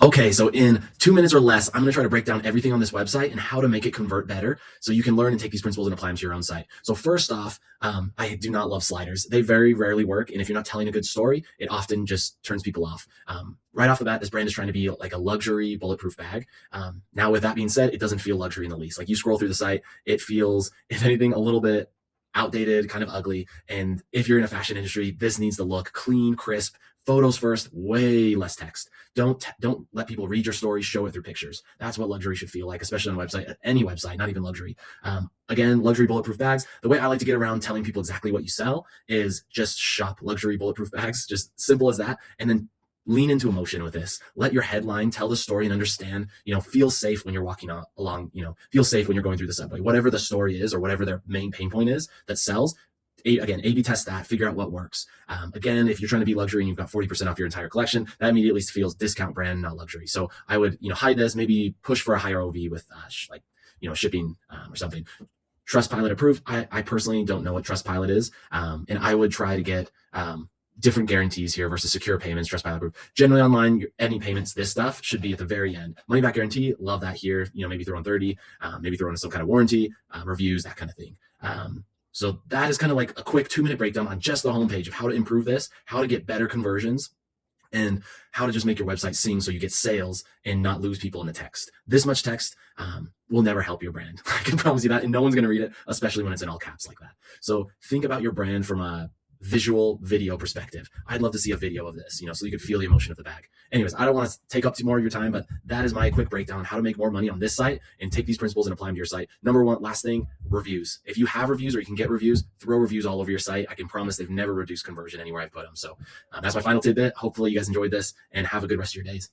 Okay, so in 2 minutes or less, I'm gonna try to break down everything on this website and how to make it convert better so you can learn and take these principles and apply them to your own site. So first off, I do not love sliders. They very rarely work. And if you're not telling a good story, it often just turns people off. Right off the bat, this brand is trying to be like a luxury bulletproof bag. Now with that being said, it doesn't feel luxury in the least. Like you scroll through the site, it feels, if anything, a little bit outdated, kind of ugly. And if you're in a fashion industry, this needs to look clean, crisp, photos first, way less text. Don't let people read your story, show it through pictures. That's what luxury should feel like, especially on a website, any website, not even luxury. Again, luxury bulletproof bags. The way I like to get around telling people exactly what you sell is just shop luxury bulletproof bags, just simple as that. And then lean into emotion with this. Let your headline tell the story and understand, feel safe when you're walking along, feel safe when you're going through the subway, whatever the story is or whatever their main pain point is that sells. Again, A/B test that, figure out what works. Again, if you're trying to be luxury and you've got 40% off your entire collection, that immediately feels discount brand, not luxury. So I would, hide this, maybe push for a higher OV with shipping or something. Trustpilot approved. I personally don't know what Trustpilot is. And I would try to get different guarantees here versus secure payments, Trustpilot approved. Generally online, any payments, this stuff should be at the very end. Money back guarantee, love that here. Maybe throw in 30, maybe throw in some kind of warranty, reviews, that kind of thing. So that is kind of like a quick 2-minute breakdown on just the homepage of how to improve this, how to get better conversions, and how to just make your website sing so you get sales and not lose people in the text. This much text will never help your brand. I can promise you that, and no one's going to read it, especially when it's in all caps like that. So think about your brand from a visual video perspective. I'd love to see a video of this, so you could feel the emotion of the bag. Anyways, I don't want to take up more of your time, but that is my quick breakdown on how to make more money on this site and take these principles and apply them to your site. Number one, last thing, reviews. If you have reviews or you can get reviews, throw reviews all over your site. I can promise they've never reduced conversion anywhere I've put them. So that's my final tidbit. Hopefully you guys enjoyed this and have a good rest of your days.